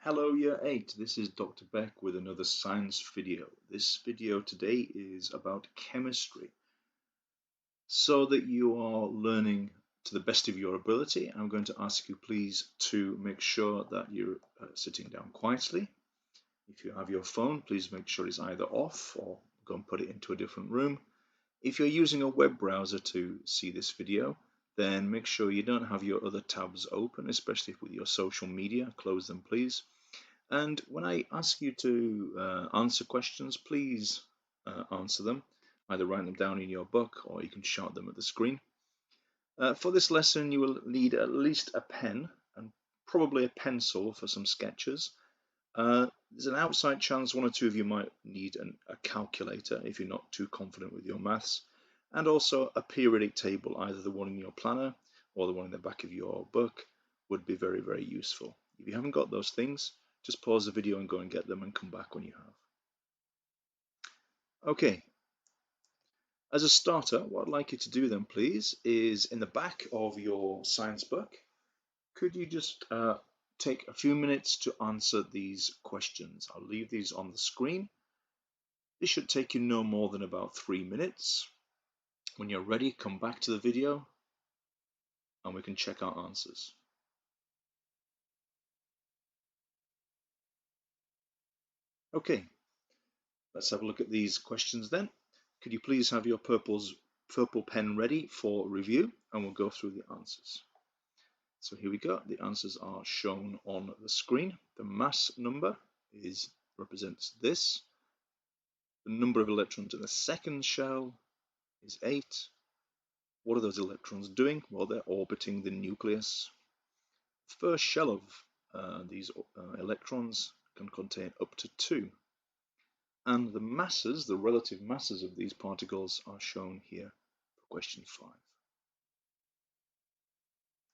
Hello Year 8, this is Dr. Beck with another science video. This video today is about chemistry. So that you are learning to the best of your ability, I'm going to ask you please to make sure that you're sitting down quietly. If you have your phone, please make sure it's either off or go and put it into a different room. If you're using a web browser to see this video, then make sure you don't have your other tabs open, especially with your social media. Close them please. And when I ask you to answer questions, please answer them. Either write them down in your book or you can shout them at the screen. For this lesson, you will need at least a pen and probably a pencil for some sketches. There's an outside chance one or two of you might need a calculator if you're not too confident with your maths, and also a periodic table, either the one in your planner or the one in the back of your book would be very, very useful. If you haven't got those things, just pause the video and go and get them and come back when you have. Okay, as a starter, what I'd like you to do then please is in the back of your science book, could you just take a few minutes to answer these questions. I'll leave these on the screen. This should take you no more than about 3 minutes. When you're ready, come back to the video and we can check our answers. Okay, let's have a look at these questions then. Could you please have your purple pen ready for review, and we'll go through the answers. So here we go. The answers are shown on the screen. The mass number represents this. The number of electrons in the second shell is 8. What are those electrons doing? Well, they're orbiting the nucleus. The first shell of these electrons can contain up to 2. And the masses, the relative masses of these particles are shown here for question 5.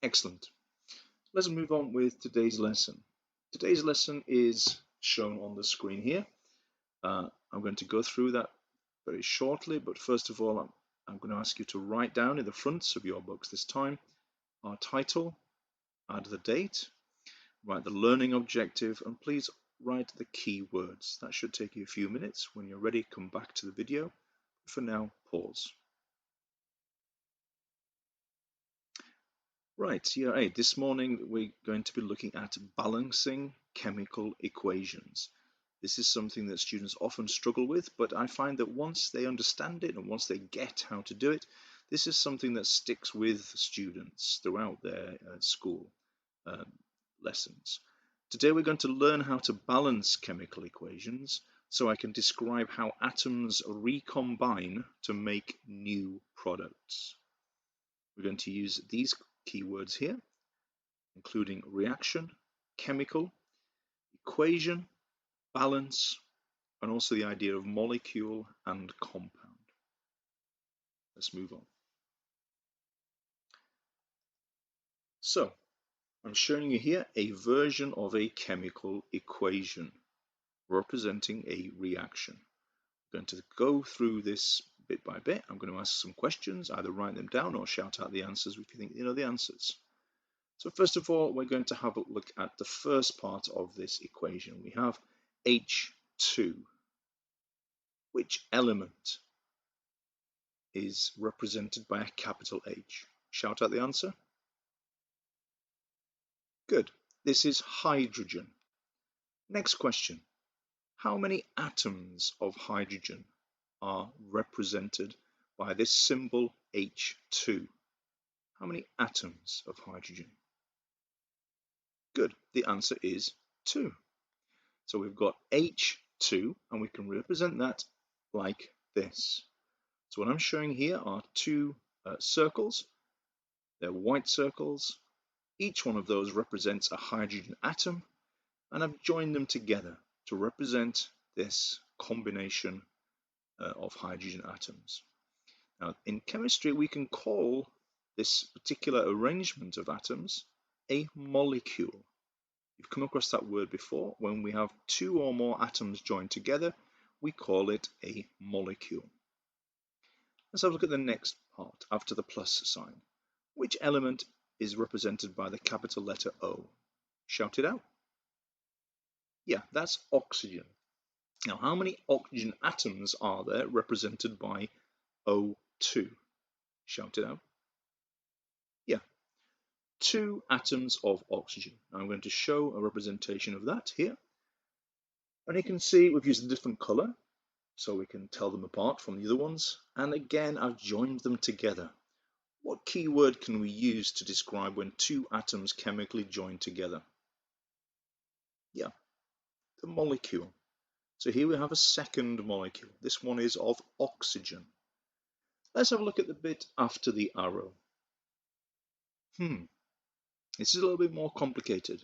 Excellent. Let's move on with today's lesson. Today's lesson is shown on the screen here. I'm going to go through that very shortly, but first of all, I'm going to ask you to write down in the fronts of your books this time our title, add the date, write the learning objective, and please write the key words. That should take you a few minutes. When you're ready, come back to the video. For now, pause. Right, year 8. This morning we're going to be looking at balancing chemical equations. This is something that students often struggle with, but I find that once they understand it and once they get how to do it, this is something that sticks with students throughout their school lessons. Today we're going to learn how to balance chemical equations so I can describe how atoms recombine to make new products. We're going to use these keywords here, including reaction, chemical, equation, balance, and also the idea of molecule and compound. Let's move on. So, I'm showing you here a version of a chemical equation representing a reaction. I'm going to go through this bit by bit. I'm going to ask some questions, either write them down or shout out the answers if you think you know the answers. So first of all, we're going to have a look at the first part of this equation. We have H2. Which element is represented by a capital H? Shout out the answer. Good. This is hydrogen. Next question. How many atoms of hydrogen are represented by this symbol H2? How many atoms of hydrogen? Good. The answer is 2. So we've got H2 and we can represent that like this. So what I'm showing here are 2 circles. They're white circles. Each one of those represents a hydrogen atom, and I've joined them together to represent this combination of hydrogen atoms. Now, in chemistry, we can call this particular arrangement of atoms a molecule. You've come across that word before. When we have 2 or more atoms joined together, we call it a molecule. Let's have a look at the next part after the plus sign. Which element is represented by the capital letter O? Shout it out. Yeah, that's oxygen. Now, how many oxygen atoms are there represented by O2? Shout it out. Yeah, 2 atoms of oxygen. Now I'm going to show a representation of that here. And you can see we've used a different color so we can tell them apart from the other ones. And again, I've joined them together. What keyword can we use to describe when 2 atoms chemically join together? Yeah, the molecule. So here we have a second molecule. This one is of oxygen. Let's have a look at the bit after the arrow. This is a little bit more complicated.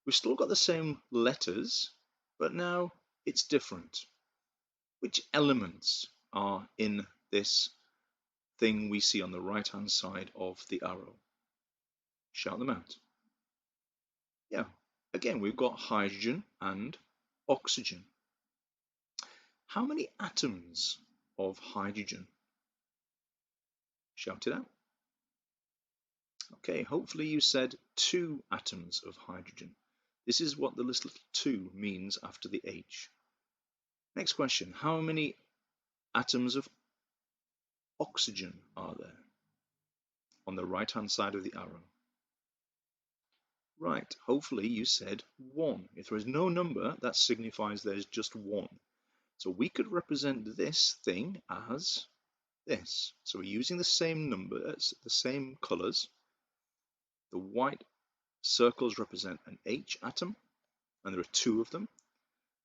We've still got the same letters, but now it's different. Which elements are in this thing we see on the right-hand side of the arrow? Shout them out. Yeah, again, we've got hydrogen and oxygen. How many atoms of hydrogen? Shout it out. Okay, hopefully you said 2 atoms of hydrogen. This is what the little 2 means after the H. Next question, how many atoms of oxygen are there on the right-hand side of the arrow? Right, hopefully you said 1. If there is no number, that signifies there's just 1. So we could represent this thing as this. So we're using the same numbers, the same colors. The white circles represent an H atom, and there are 2 of them.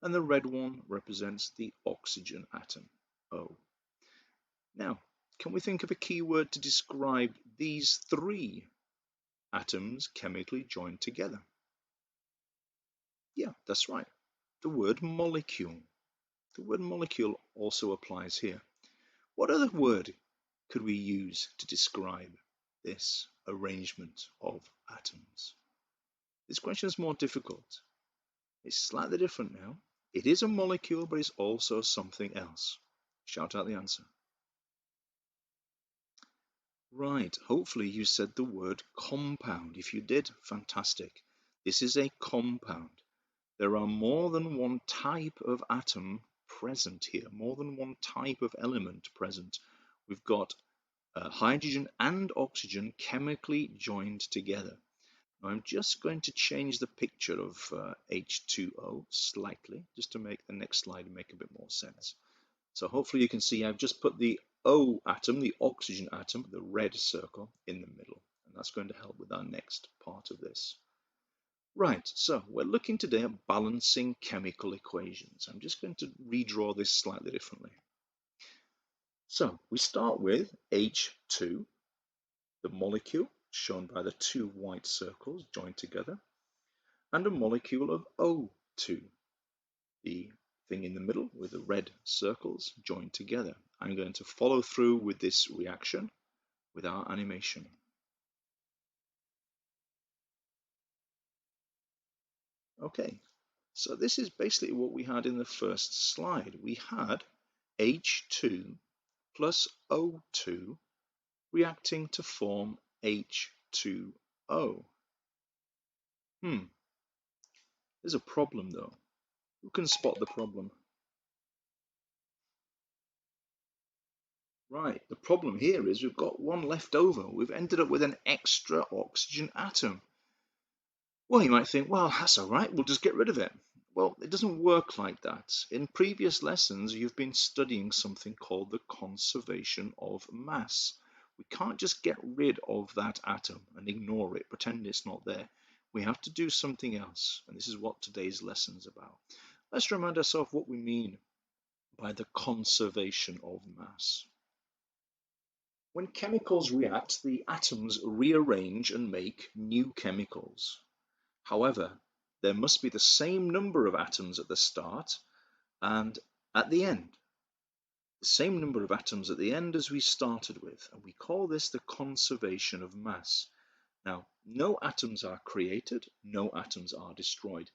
And the red one represents the oxygen atom, O. Now, can we think of a keyword to describe these 3 atoms chemically joined together? Yeah, that's right. The word molecule. The word molecule also applies here. What other word could we use to describe this arrangement of atoms? This question is more difficult. It's slightly different now. It is a molecule, but it's also something else. Shout out the answer. Right, hopefully you said the word compound. If you did, fantastic. This is a compound. There are more than one type of atom present here, more than one type of element present. We've got hydrogen and oxygen chemically joined together. Now I'm just going to change the picture of H2O slightly, just to make the next slide make a bit more sense. So hopefully you can see I've just put the O atom, the oxygen atom, the red circle, in the middle. And that's going to help with our next part of this. Right, so we're looking today at balancing chemical equations. I'm just going to redraw this slightly differently. So we start with H2, the molecule shown by the 2 white circles joined together, and a molecule of O2, the thing in the middle with the red circles joined together. I'm going to follow through with this reaction with our animation. Okay, so this is basically what we had in the first slide. We had H2 plus O2 reacting to form H2O. There's a problem though. Who can spot the problem? Right, the problem here is we've got one left over. We've ended up with an extra oxygen atom. Well, you might think, well, that's all right, we'll just get rid of it. Well, it doesn't work like that. In previous lessons, you've been studying something called the conservation of mass. We can't just get rid of that atom and ignore it, pretend it's not there. We have to do something else, and this is what today's lesson is about. Let's remind ourselves what we mean by the conservation of mass. When chemicals react, the atoms rearrange and make new chemicals. However, there must be the same number of atoms at the start and at the end. The same number of atoms at the end as we started with, and we call this the conservation of mass. Now, no atoms are created, no atoms are destroyed.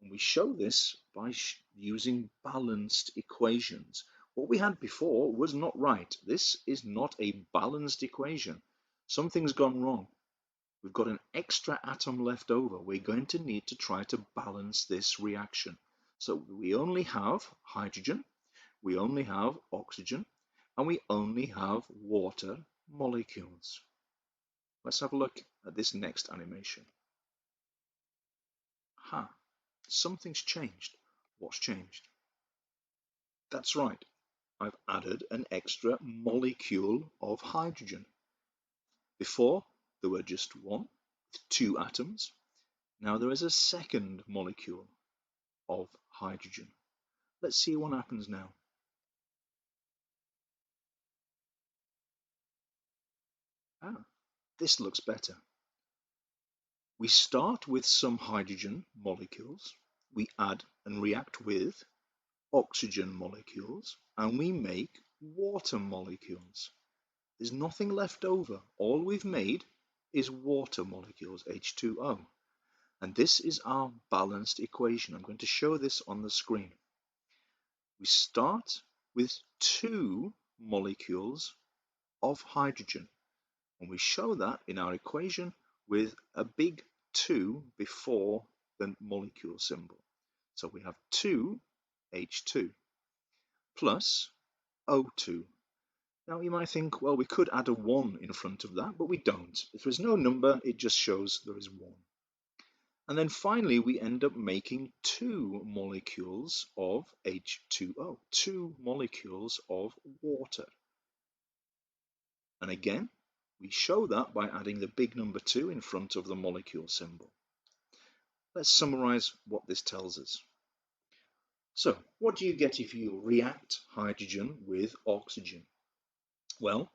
And we show this by using balanced equations. What we had before was not right. This is not a balanced equation. Something's gone wrong. We've got an extra atom left over. We're going to need to try to balance this reaction. So we only have hydrogen, we only have oxygen, and we only have water molecules. Let's have a look at this next animation. Something's changed. What's changed? That's right. I've added an extra molecule of hydrogen. Before, there were just one, with 2 atoms. Now there is a second molecule of hydrogen. Let's see what happens now. This looks better. We start with some hydrogen molecules, we add and react with oxygen molecules, and we make water molecules. There's nothing left over. All we've made is water molecules, H2O. And this is our balanced equation. I'm going to show this on the screen. We start with 2 molecules of hydrogen, and we show that in our equation with a big 2 before the molecule symbol. So we have 2H2 plus O2. Now you might think, well, we could add a 1 in front of that, but we don't. If there's no number, it just shows there is 1. And then finally, we end up making 2 molecules of H2O, 2 molecules of water. And again, we show that by adding the big number 2 in front of the molecule symbol. Let's summarize what this tells us. So, what do you get if you react hydrogen with oxygen? Well,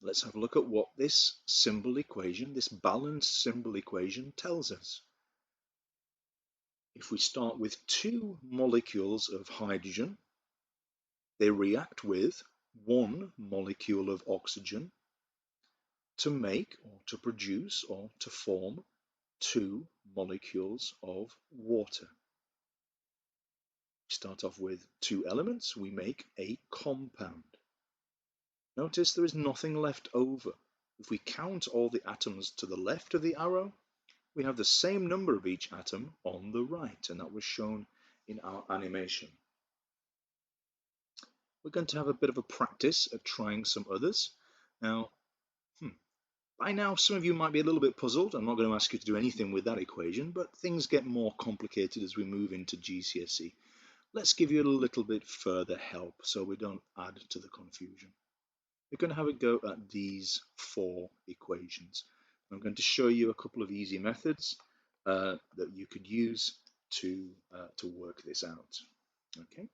let's have a look at what this symbol equation, this balanced symbol equation, tells us. If we start with 2 molecules of hydrogen, they react with 1 molecule of oxygen to make or to produce or to form 2 molecules of water. We start off with 2 elements, we make a compound. Notice there is nothing left over. If we count all the atoms to the left of the arrow, we have the same number of each atom on the right, and that was shown in our animation. We're going to have a bit of a practice at trying some others. Now, by now, some of you might be a little bit puzzled. I'm not going to ask you to do anything with that equation, but things get more complicated as we move into GCSE. Let's give you a little bit further help so we don't add to the confusion. We're going to have a go at these 4 equations. I'm going to show you a couple of easy methods that you could use to work this out. Okay.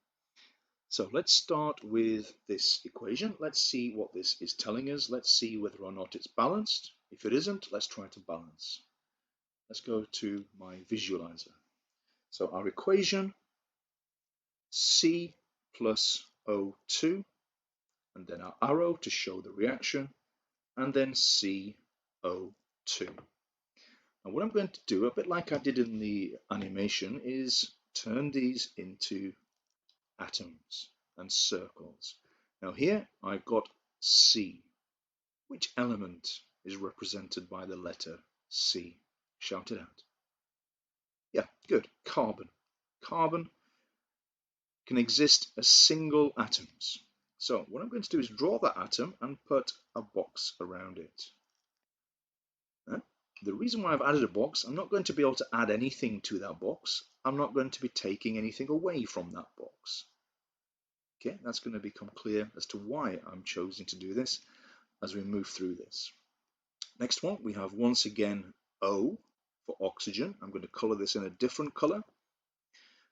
So let's start with this equation. Let's see what this is telling us. Let's see whether or not it's balanced. If it isn't, let's try to balance. Let's go to my visualizer. So our equation, C plus O2, and then our arrow to show the reaction, and then CO2. Now what I'm going to do, a bit like I did in the animation, is turn these into atoms and circles. Now here I've got C. Which element is represented by the letter C? Shout it out. Yeah, good. Carbon. Carbon can exist as single atoms. So what I'm going to do is draw that atom and put a box around it. The reason why I've added a box, I'm not going to be able to add anything to that box. I'm not going to be taking anything away from that box. Okay, that's going to become clear as to why I'm choosing to do this as we move through this. Next one, we have once again O for oxygen. I'm going to color this in a different color.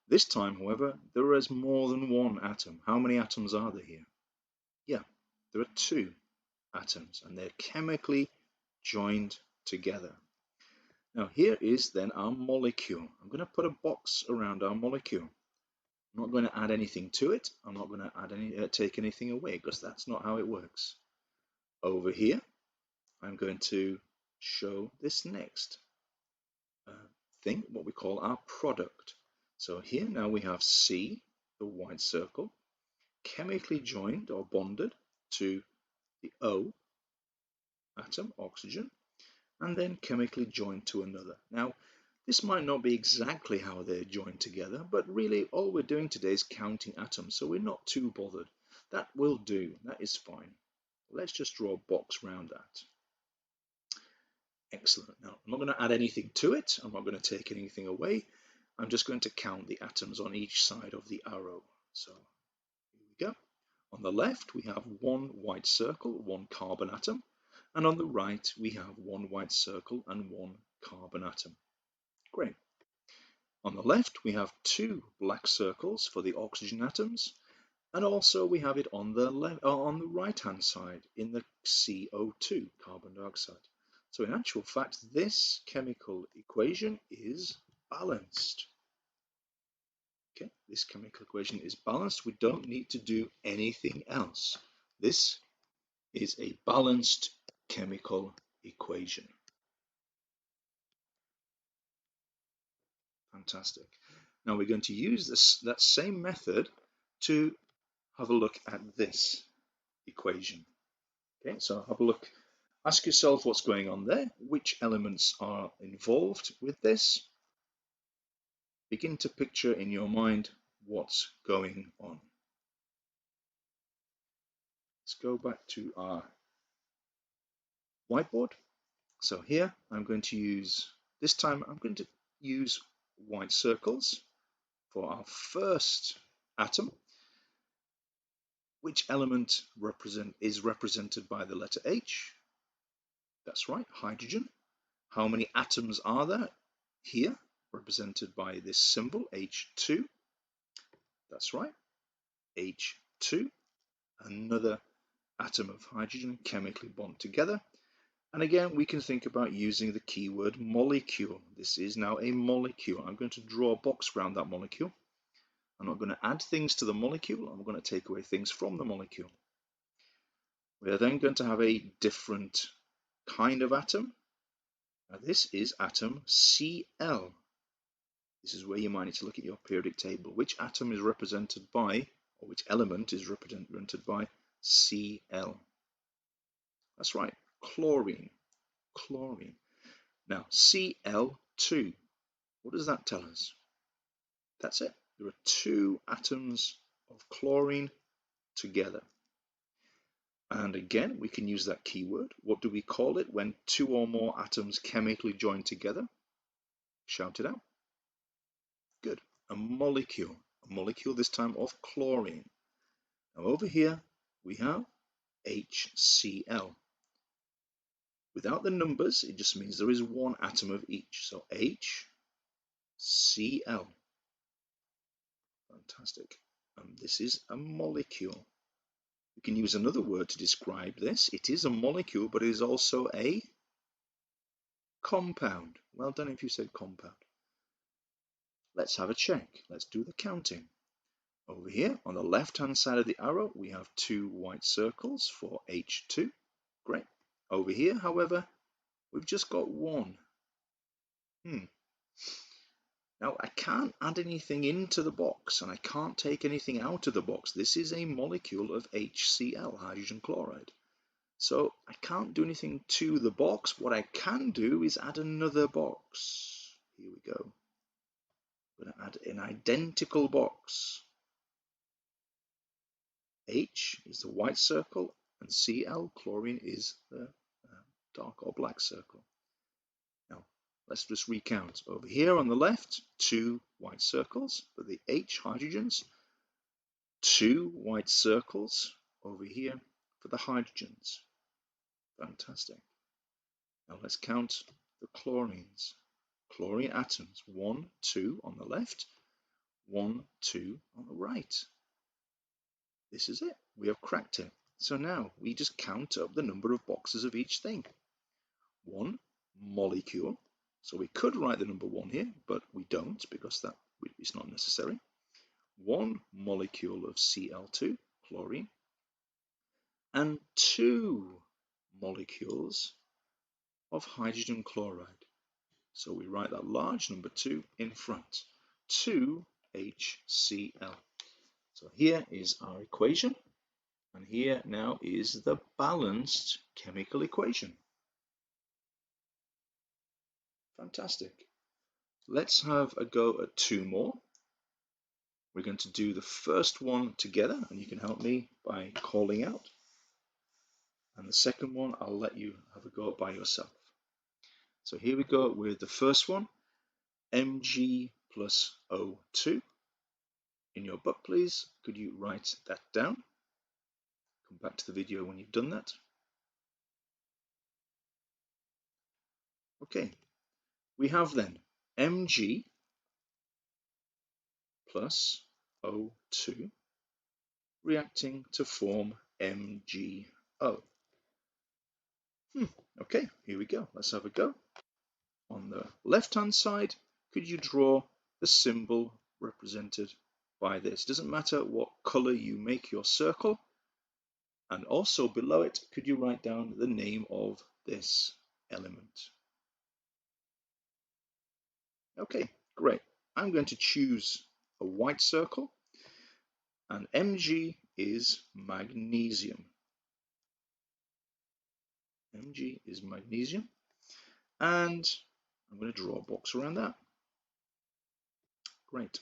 This time, however, there is more than one atom. How many atoms are there here? Yeah, there are 2 atoms, and they're chemically joined together. Now here is then our molecule. I'm going to put a box around our molecule. I'm not going to add anything to it. I'm not going to take anything away, because that's not how it works. Over here, I'm going to show this next thing, what we call our product. So here now we have C, the white circle, chemically joined or bonded to the O atom, oxygen, and then chemically joined to another. Now, This might not be exactly how they're joined together, but really all we're doing today is counting atoms, so we're not too bothered. That will do, that is fine. Let's just draw a box around that. Excellent. Now, I'm not going to add anything to it. I'm not going to take anything away. I'm just going to count the atoms on each side of the arrow. So here we go. On the left, we have one white circle, one carbon atom. And on the right, we have one white circle and one carbon atom. Great. On the left, we have two black circles for the oxygen atoms. And also we have it on the right-hand side in the CO2, carbon dioxide. So in actual fact, this chemical equation is balanced. Okay, this chemical equation is balanced. We don't need to do anything else. This is a balanced chemical equation. Fantastic. Now we're going to use that same method to have a look at this equation. Okay, so have a look. Ask yourself what's going on there, which elements are involved with this. Begin to picture in your mind what's going on. Let's go back to our whiteboard. So here I'm going to use, this time I'm going to use white circles for our first atom. Which element is represented by the letter H? That's right, hydrogen. How many atoms are there? Here, represented by this symbol, H2. That's right, H2. Another atom of hydrogen chemically bond together. And again, we can think about using the keyword molecule. This is now a molecule. I'm going to draw a box around that molecule. I'm not going to add things to the molecule. I'm going to take away things from the molecule. We are then going to have a different kind of atom. Now this is atom Cl. This is where you might need to look at your periodic table. Which atom is represented by, or which element is represented by Cl? That's right, chlorine. Chlorine. Now, Cl2, what does that tell us? That's it. There are two atoms of chlorine together. And again, we can use that keyword. What do we call it when two or more atoms chemically join together? Shout it out. Good. A molecule. A molecule this time of chlorine. Now over here we have HCl. Without the numbers, it just means there is one atom of each. So HCl. Fantastic. And this is a molecule. We can use another word to describe this. It is a molecule, but it is also a compound. Well done if you said compound. Let's have a check. Let's do the counting. Over here on the left-hand side of the arrow, we have two white circles for H2. Great. Over here, however, we've just got one. Now, I can't add anything into the box, and I can't take anything out of the box. This is a molecule of HCl, hydrogen chloride. So I can't do anything to the box. What I can do is add another box. Here we go. I'm going to add an identical box. H is the white circle, and Cl, chlorine, is the dark or black circle. Now, let's just recount. Over here on the left, two white circles for the H hydrogens, two white circles over here for the hydrogens. Fantastic. Now let's count the chlorines. Chlorine atoms, 1, 2 on the left, 1, 2 on the right. This is it. We have cracked it. So now we just count up the number of boxes of each thing. One molecule. So we could write the number 1 here, but we don't because that is not necessary. One molecule of Cl2, chlorine, and two molecules of hydrogen chloride. So we write that large number 2 in front. 2HCl. So here is our equation, and here now is the balanced chemical equation. Fantastic. Let's have a go at two more. We're going to do the first one together, and you can help me by calling out. And the second one, I'll let you have a go by yourself. So here we go with the first one, Mg plus O2. In your book, please, could you write that down? Come back to the video when you've done that. Okay, we have then Mg plus O2 reacting to form MgO. Okay, here we go. Let's have a go. On the left-hand side, could you draw the symbol represented by this? Doesn't matter what color you make your circle. And also below it, could you write down the name of this element? Okay, great. I'm going to choose a white circle, and Mg is magnesium. Mg is magnesium, and I'm going to draw a box around that. Great.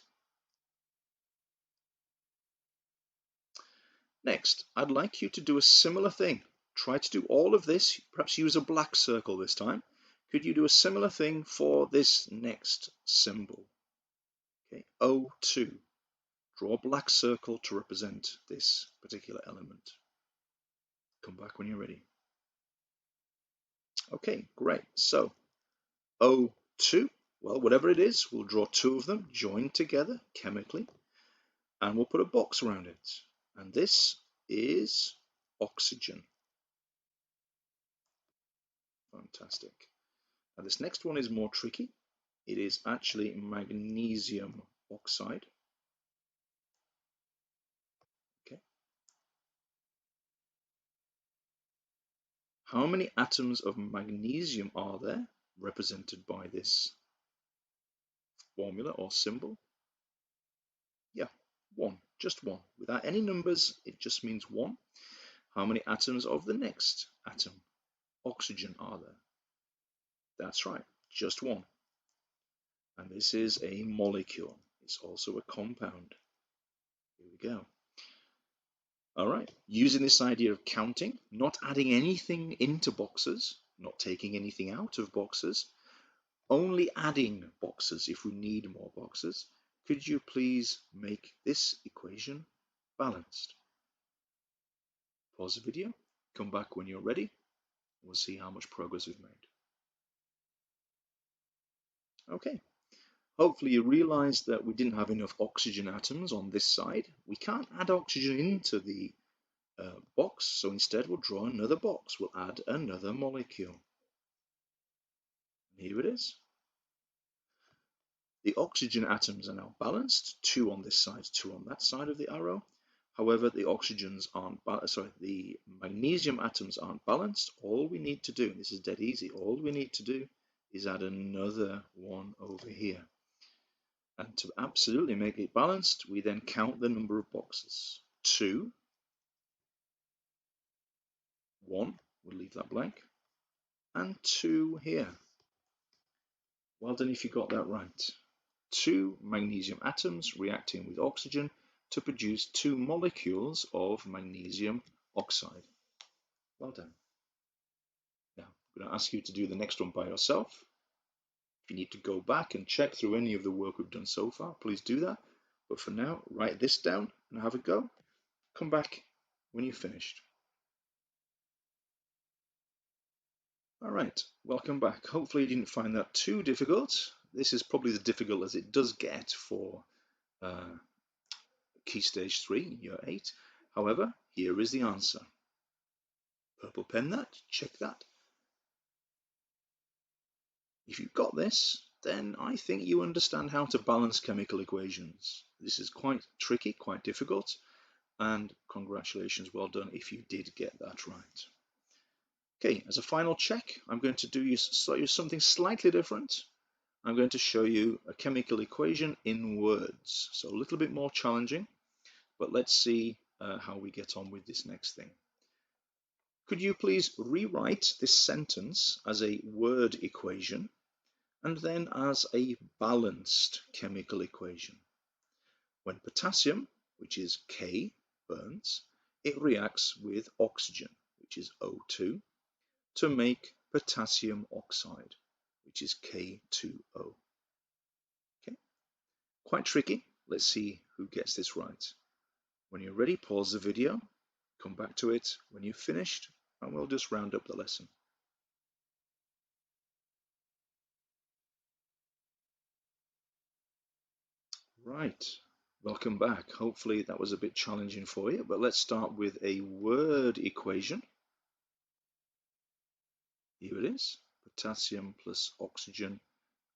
Next, I'd like you to do a similar thing. Try to do all of this, perhaps use a black circle this time. Could you do a similar thing for this next symbol? Okay, O2. Draw a black circle to represent this particular element. Come back when you're ready. Okay, great. So O2, well, whatever it is, we'll draw two of them joined together chemically, and we'll put a box around it. And this is oxygen. Fantastic. Now this next one is more tricky. It is actually magnesium oxide. Okay. How many atoms of magnesium are there represented by this formula or symbol? Yeah, one, just one. Without any numbers, it just means one. How many atoms of the next atom, oxygen, are there? That's right, just one. And this is a molecule. It's also a compound. Here we go. All right, using this idea of counting, not adding anything into boxes, not taking anything out of boxes, only adding boxes if we need more boxes, could you please make this equation balanced? Pause the video, come back when you're ready, we'll see how much progress we've made. Okay, hopefully you realized that we didn't have enough oxygen atoms on this side. We can't add oxygen into the box, so instead we'll draw another box. We'll add another molecule. And here it is. The oxygen atoms are now balanced, two on this side, two on that side of the arrow. However, the the magnesium atoms aren't balanced. All we need to do, this is dead easy, all we need to do is add another one over here. And to absolutely make it balanced, we then count the number of boxes. 2, 1, we'll leave that blank, and 2 here. Well done if you got that right. 2 magnesium atoms reacting with oxygen to produce 2 molecules of magnesium oxide. Well done. Now, I'm going to ask you to do the next one by yourself. If you need to go back and check through any of the work we've done so far, please do that. But for now, write this down and have a go. Come back when you've finished. All right, welcome back. Hopefully you didn't find that too difficult. This is probably as difficult as it does get for Key Stage 3, Year 8. However, here is the answer. Purple pen that, check that. If you've got this, then I think you understand how to balance chemical equations. This is quite tricky, quite difficult, and congratulations, well done if you did get that right. Okay, as a final check, I'm going to do something slightly different. I'm going to show you a chemical equation in words, so a little bit more challenging, but let's see how we get on with this next thing. Could you please rewrite this sentence as a word equation and then as a balanced chemical equation. When potassium, which is K, burns, it reacts with oxygen, which is O2, to make potassium oxide, which is K2O. Okay, quite tricky. Let's see who gets this right. When you're ready, pause the video, come back to it when you've finished, and we'll just round up the lesson. Right, welcome back. Hopefully that was a bit challenging for you, but let's start with a word equation. Here it is, potassium plus oxygen,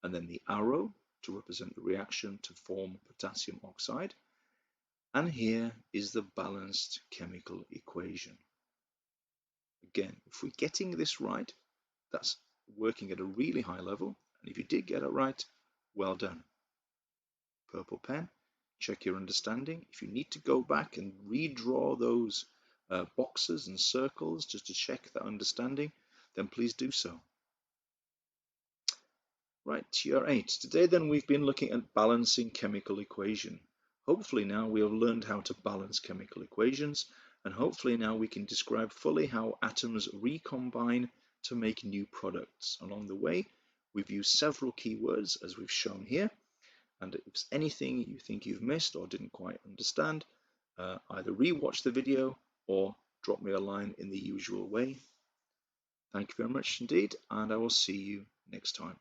and then the arrow to represent the reaction to form potassium oxide. And here is the balanced chemical equation. Again, if we're getting this right, that's working at a really high level. And if you did get it right, well done. Purple pen, check your understanding. If you need to go back and redraw those boxes and circles just to check that understanding, then please do so. Right, Year 8. Today then we've been looking at balancing chemical equation. Hopefully now we have learned how to balance chemical equations, and hopefully now we can describe fully how atoms recombine to make new products. Along the way, we've used several keywords as we've shown here, and if there's anything you think you've missed or didn't quite understand, either re-watch the video or drop me a line in the usual way. Thank you very much indeed, and I will see you next time.